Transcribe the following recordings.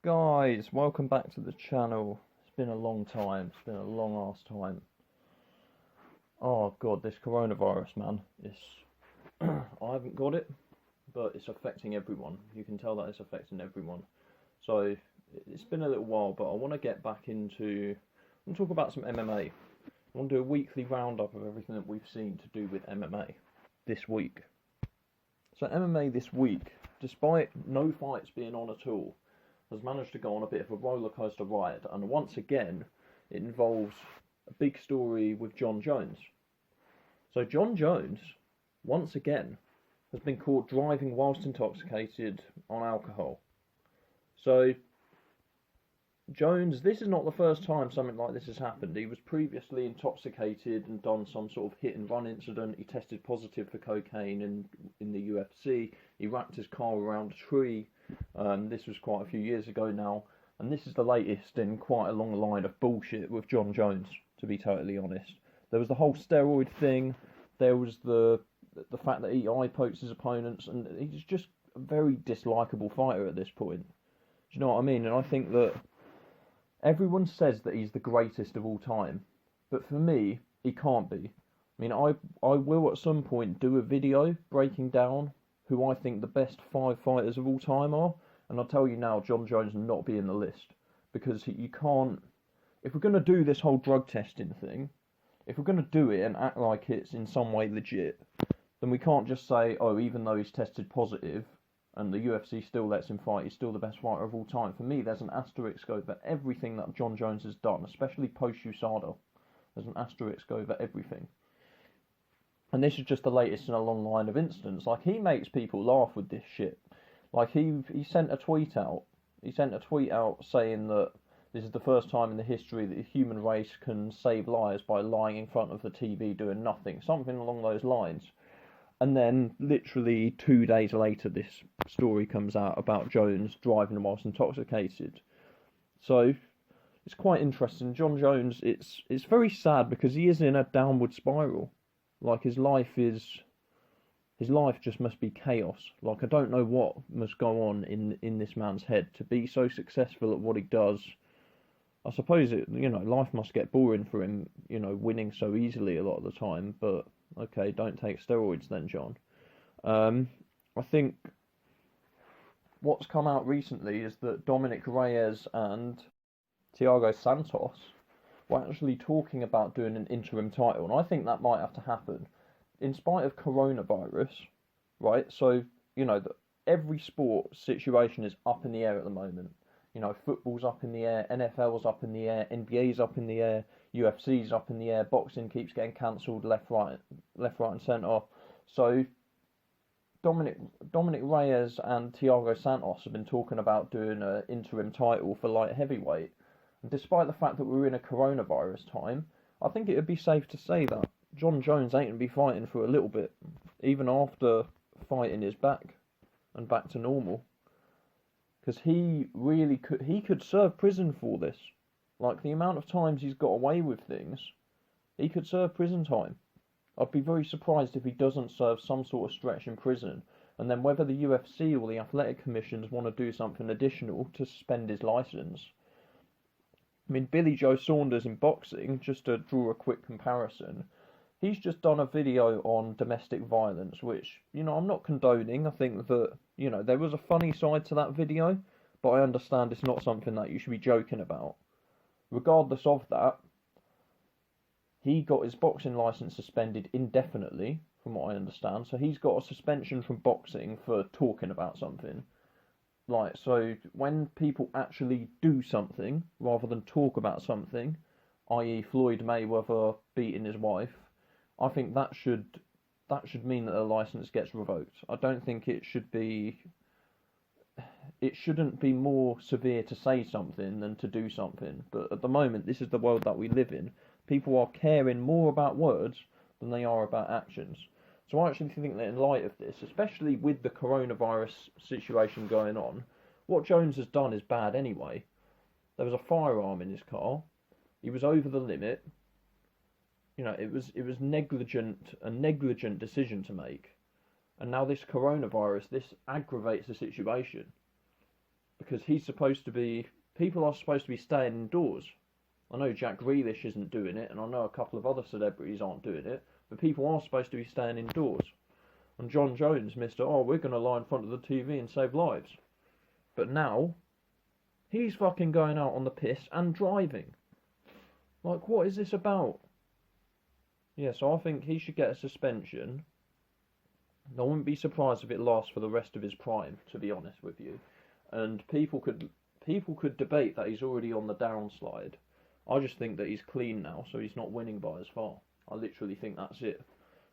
Guys, welcome back to the channel. It's been a long time. It's been a long ass time. Oh god, this coronavirus, man. It's I haven't got it, but it's affecting everyone. You can tell that it's affecting everyone. So it's been a little while, but I want to get back into and talk about some MMA. I want to do a weekly roundup of everything that we've seen to do with MMA this week. So MMA this week, despite no fights being on at all, has managed to go on a bit of a roller coaster ride, and once again it involves a big story with Jon Jones. So Jon Jones, once again, has been caught driving whilst intoxicated on alcohol. So Jones, this is not the first time something like this has happened. He was previously intoxicated and done some sort of hit and run incident. He tested positive for cocaine in the UFC. He wrapped his car around a tree. This was quite a few years ago now, and this is the latest in quite a long line of bullshit with Jon Jones, to be totally honest. There was the whole steroid thing. There was the fact that he eye pokes his opponents, and he's just a very dislikable fighter at this point. Do you know what I mean? And I think that everyone says that he's the greatest of all time, but for me, he can't be. I mean, I will at some point do a video breaking down who I think the best 5 fighters of all time are, and I'll tell you now, Jon Jones will not be in the list, because you can't, if we're going to do this whole drug testing thing, if we're going to do it and act like it's in some way legit, then we can't just say, oh, even though he's tested positive, and the UFC still lets him fight, he's still the best fighter of all time. For me, there's an asterisk over everything that Jon Jones has done, especially post-USADA. There's an asterisk over everything. And this is just the latest in a long line of incidents. Like, he makes people laugh with this shit. Like, he sent a tweet out. He sent a tweet out saying that this is the first time in the history that the human race can save lives by lying in front of the TV doing nothing. Something along those lines. And then, literally 2 days later, this story comes out about Jones driving whilst intoxicated. So, it's quite interesting. Jon Jones, it's very sad because he is in a downward spiral. Like, his life just must be chaos. Like, I don't know what must go on in this man's head to be so successful at what he does. I suppose life must get boring for him, winning so easily a lot of the time, but okay, don't take steroids then, John. I think what's come out recently is that Dominic Reyes and Thiago Santos were actually talking about doing an interim title, and I think that might have to happen in spite of coronavirus, right? So, every sport situation is up in the air at the moment. Football's up in the air, NFL's up in the air, NBA's up in the air, UFC's up in the air, boxing keeps getting cancelled left, right and centre. So Dominic Reyes and Thiago Santos have been talking about doing an interim title for light heavyweight. And despite the fact that we're in a coronavirus time, I think it would be safe to say that Jon Jones ain't going to be fighting for a little bit, even after fighting is back and back to normal. Because he could serve prison for this. Like, the amount of times he's got away with things, he could serve prison time. I'd be very surprised if he doesn't serve some sort of stretch in prison, and then whether the UFC or the athletic commissions want to do something additional to suspend his licence. I mean, Billy Joe Saunders in boxing, just to draw a quick comparison, he's just done a video on domestic violence, which, I'm not condoning. I think that, there was a funny side to that video, but I understand it's not something that you should be joking about. Regardless of that, he got his boxing licence suspended indefinitely, from what I understand. So he's got a suspension from boxing for talking about something. Like, so when people actually do something, rather than talk about something, i.e. Floyd Mayweather beating his wife, I think that should mean that the licence gets revoked. I don't think it shouldn't be more severe to say something than to do something. But at the moment, this is the world that we live in. People are caring more about words than they are about actions. So I actually think that in light of this, especially with the coronavirus situation going on, what Jones has done is bad anyway. There was a firearm in his car. He was over the limit. It was a negligent decision to make. And now this coronavirus, this aggravates the situation. because people are supposed to be staying indoors. I know Jack Grealish isn't doing it, and I know a couple of other celebrities aren't doing it, but people are supposed to be staying indoors. And Jon Jones, we're going to lie in front of the TV and save lives. But now, he's fucking going out on the piss and driving. Like, what is this about? Yeah, so I think he should get a suspension. I wouldn't be surprised if it lasts for the rest of his prime, to be honest with you. And people could debate that he's already on the downslide. I just think that he's clean now, so he's not winning by as far. I literally think that's it.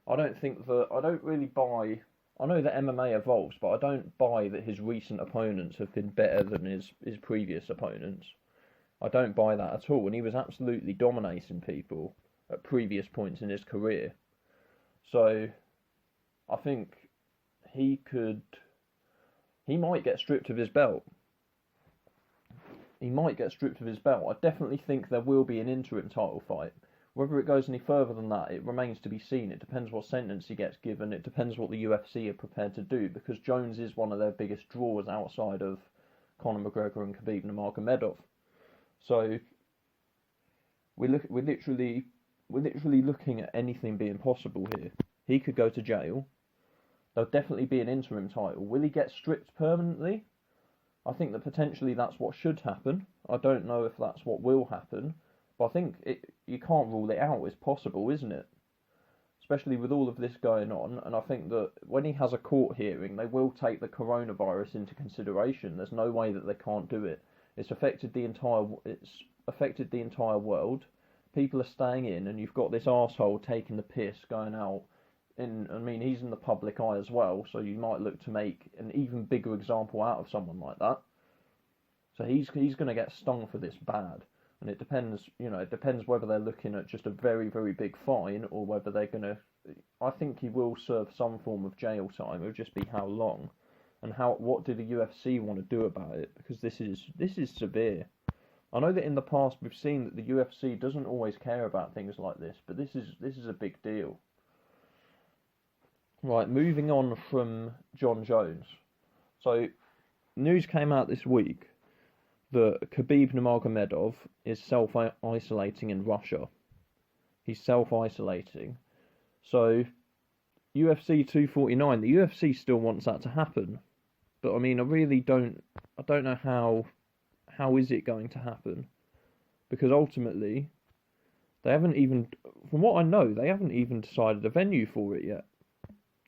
I don't really buy... I know that MMA evolves, but I don't buy that his recent opponents have been better than his previous opponents. I don't buy that at all, and he was absolutely dominating people at previous points in his career. So, I think he might get stripped of his belt. I definitely think there will be an interim title fight. Whether it goes any further than that, it remains to be seen. It depends what sentence he gets given. It depends what the UFC are prepared to do, because Jones is one of their biggest draws outside of Conor McGregor and Khabib Nurmagomedov. So we're literally looking at anything being possible here. He could go to jail. There'll definitely be an interim title. Will he get stripped permanently? I think that potentially that's what should happen. I don't know if that's what will happen, but I think you can't rule it out. It's possible, isn't it? Especially with all of this going on, and I think that when he has a court hearing, they will take the coronavirus into consideration. There's no way that they can't do it. It's affected the entire world. People are staying in, and you've got this arsehole taking the piss, going out. He's in the public eye as well, so you might look to make an even bigger example out of someone like that. So he's going to get stung for this bad, and it depends whether they're looking at just a very, very big fine, or whether they're going to... I think he will serve some form of jail time. It'll just be how long, and what do the UFC want to do about it, because this is severe. I know that in the past we've seen that the UFC doesn't always care about things like this, but this is a big deal. Right, moving on from Jon Jones. So, news came out this week that Khabib Nurmagomedov is self-isolating in Russia. He's self-isolating. So, UFC 249, the UFC still wants that to happen. But I don't know how is it going to happen? Because ultimately, from what I know, they haven't even decided a venue for it yet.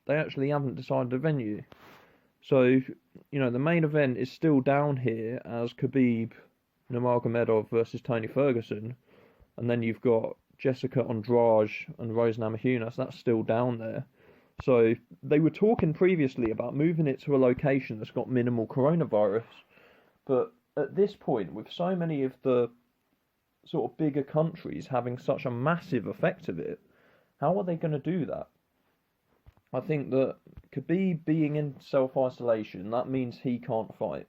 They actually haven't decided a venue. So, the main event is still down here as Khabib Nurmagomedov versus Tony Ferguson. And then you've got Jessica Andrade and Rose Namajunas. That's still down there. So, they were talking previously about moving it to a location that's got minimal coronavirus. But at this point, with so many of the sort of bigger countries having such a massive effect of it, how are they going to do that? I think that Khabib being in self-isolation, that means he can't fight.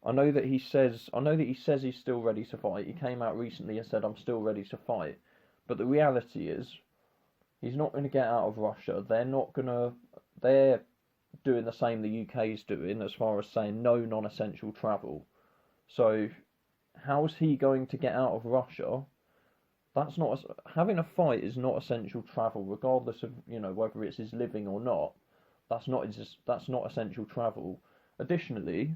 I know that he says he's still ready to fight. He came out recently and said, I'm still ready to fight. But the reality is, he's not going to get out of Russia. They're doing the same the UK's doing, as far as saying no non-essential travel. So, how is he going to get out of Russia? Having a fight is not essential travel, regardless of whether it's his living or not. That's not essential travel. Additionally,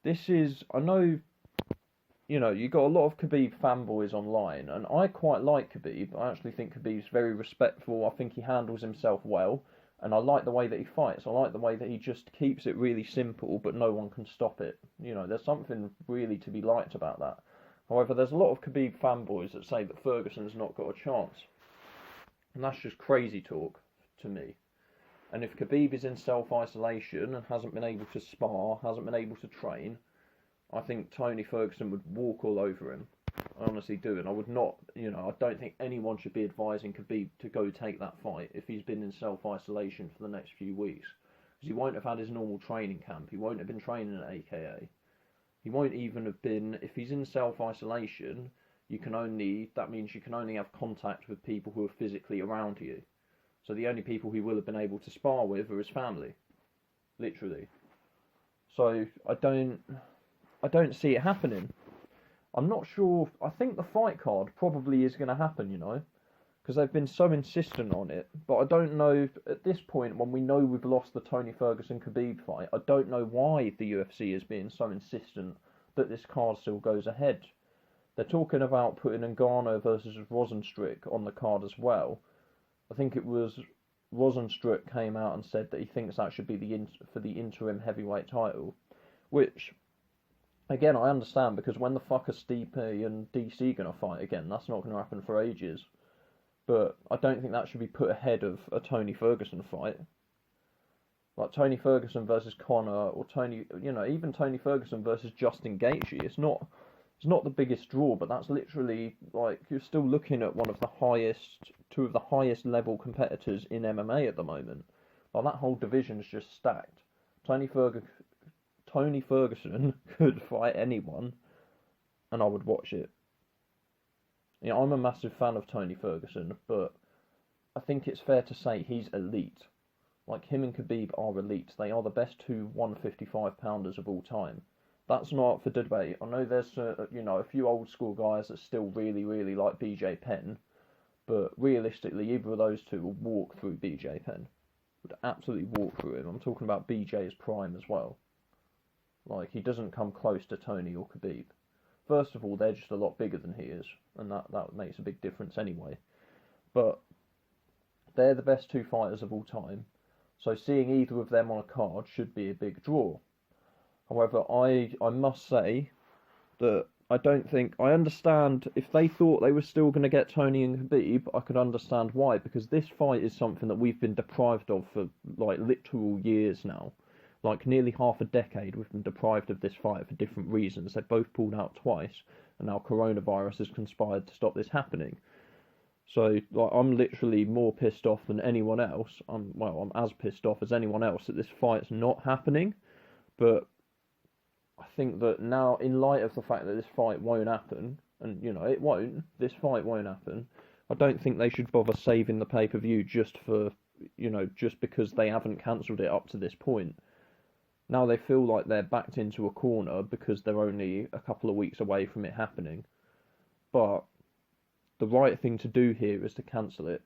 I know you got a lot of Khabib fanboys online, and I quite like Khabib. I actually think Khabib's very respectful. I think he handles himself well, and I like the way that he fights. I like the way that he just keeps it really simple, but no one can stop it. There's something really to be liked about that. However, there's a lot of Khabib fanboys that say that Ferguson's not got a chance. And that's just crazy talk to me. And if Khabib is in self-isolation and hasn't been able to spar, hasn't been able to train, I think Tony Ferguson would walk all over him. I honestly do. And I would not, I don't think anyone should be advising Khabib to go take that fight if he's been in self-isolation for the next few weeks. Because he won't have had his normal training camp. He won't have been training at AKA. He won't even have been, if he's in self-isolation, that means you can only have contact with people who are physically around you. So the only people he will have been able to spar with are his family. Literally. So I don't see it happening. I'm not sure. I think the fight card probably is going to happen, because they've been so insistent on it. But I don't know, at this point, when we know we've lost the Tony Ferguson-Khabib fight, I don't know why the UFC is being so insistent that this card still goes ahead. They're talking about putting Ngannou versus Rozenstruik on the card as well. I think it was Rozenstruik came out and said that he thinks that should be for the interim heavyweight title, which, again, I understand, because when the fuck are Stipe and DC going to fight again? That's not going to happen for ages. But I don't think that should be put ahead of a Tony Ferguson fight. Like Tony Ferguson versus Conor, or even Tony Ferguson versus Justin Gaethje. It's not the biggest draw, but that's literally, like, you're still looking at two of the highest level competitors in MMA at the moment. Like, that whole division is just stacked. Tony Ferguson could fight anyone, and I would watch it. I'm a massive fan of Tony Ferguson, but I think it's fair to say he's elite. Like, him and Khabib are elite. They are the best two 155-pounders of all time. That's not for debate. I know there's a few old school guys that still really, really like BJ Penn, but realistically, either of those two will walk through BJ Penn. Would absolutely walk through him. I'm talking about BJ's prime as well. Like, he doesn't come close to Tony or Khabib. First of all, they're just a lot bigger than he is, and that makes a big difference anyway. But they're the best two fighters of all time, so seeing either of them on a card should be a big draw. However, I must say that I understand if they thought they were still going to get Tony and Khabib, I could understand why, because this fight is something that we've been deprived of for, like, literal years now. Like, nearly half a decade we've been deprived of this fight for different reasons. They've both pulled out twice, and now coronavirus has conspired to stop this happening. So, like, I'm literally more pissed off than anyone else. I'm as pissed off as anyone else that this fight's not happening. But I think that now, in light of the fact that this fight won't happen, and, this fight won't happen, I don't think they should bother saving the pay-per-view just because they haven't cancelled it up to this point. Now they feel like they're backed into a corner because they're only a couple of weeks away from it happening. But the right thing to do here is to cancel it.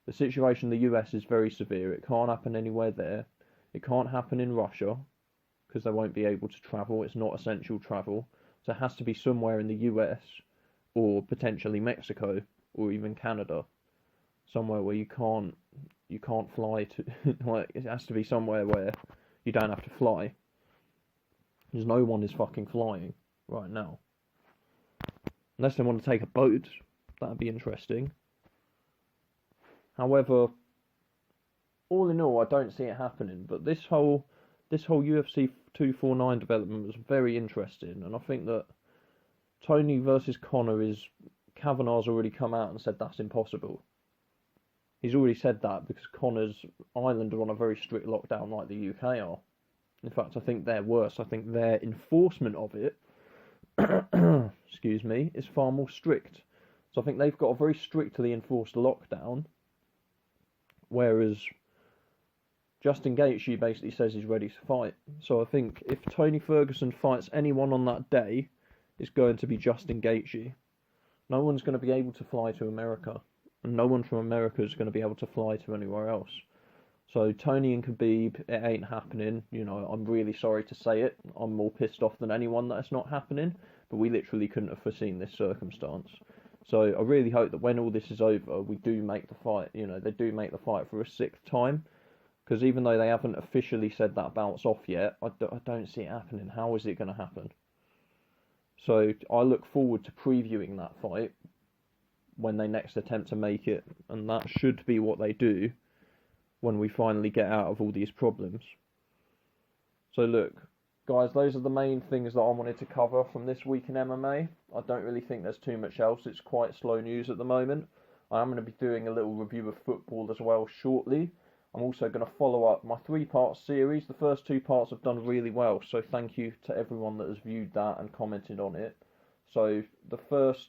The situation in the US is very severe. It can't happen anywhere there. It can't happen in Russia because they won't be able to travel. It's not essential travel. So it has to be somewhere in the US or potentially Mexico or even Canada. Somewhere where you can't fly to. Like, it has to be somewhere where you don't have to fly. Because no one is fucking flying right now. Unless they want to take a boat, that'd be interesting. However, all in all, I don't see it happening. But this whole UFC 249 development was very interesting, and I think that Tony versus Conor Kavanagh's already come out and said that's impossible. He's already said that because Conor's Ireland are on a very strict lockdown like the UK are. In fact, I think they're worse. I think their enforcement of it, excuse me, is far more strict. So I think they've got a very strictly enforced lockdown, whereas Justin Gaethje basically says he's ready to fight. So I think if Tony Ferguson fights anyone on that day, it's going to be Justin Gaethje. No one's going to be able to fly to America. And no one from America is going to be able to fly to anywhere else. So Tony and Khabib, it ain't happening. I'm really sorry to say it. I'm more pissed off than anyone that it's not happening. But we literally couldn't have foreseen this circumstance. So I really hope that when all this is over, we do make the fight. They do make the fight for a sixth time. Because even though they haven't officially said that bout's off yet, I don't see it happening. How is it going to happen? So I look forward to previewing that fight when they next attempt to make it, and that should be what they do when we finally get out of all these problems. So look, guys, those are the main things that I wanted to cover from this week in MMA. I don't really think there's too much else. It's quite slow news at the moment. I am going to be doing a little review of football as well shortly. I'm also going to follow up my 3-part series. The first 2 parts have done really well, so thank you to everyone that has viewed that and commented on it. So the first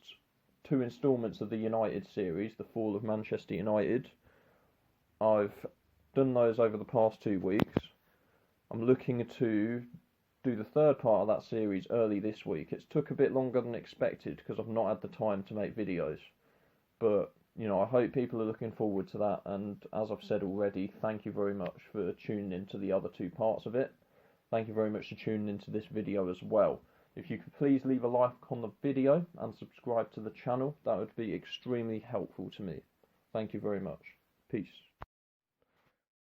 2 installments of the United series, the Fall of Manchester United, I've done those over the past 2 weeks. I'm looking to do the third part of that series early this week. It's took a bit longer than expected because I've not had the time to make videos. But, you know, I hope people are looking forward to that. And as I've said already, thank you very much for tuning into the other two parts of it. Thank you very much for tuning into this video as well. If you could please leave a like on the video and subscribe to the channel, that would be extremely helpful to me. Thank you very much. Peace.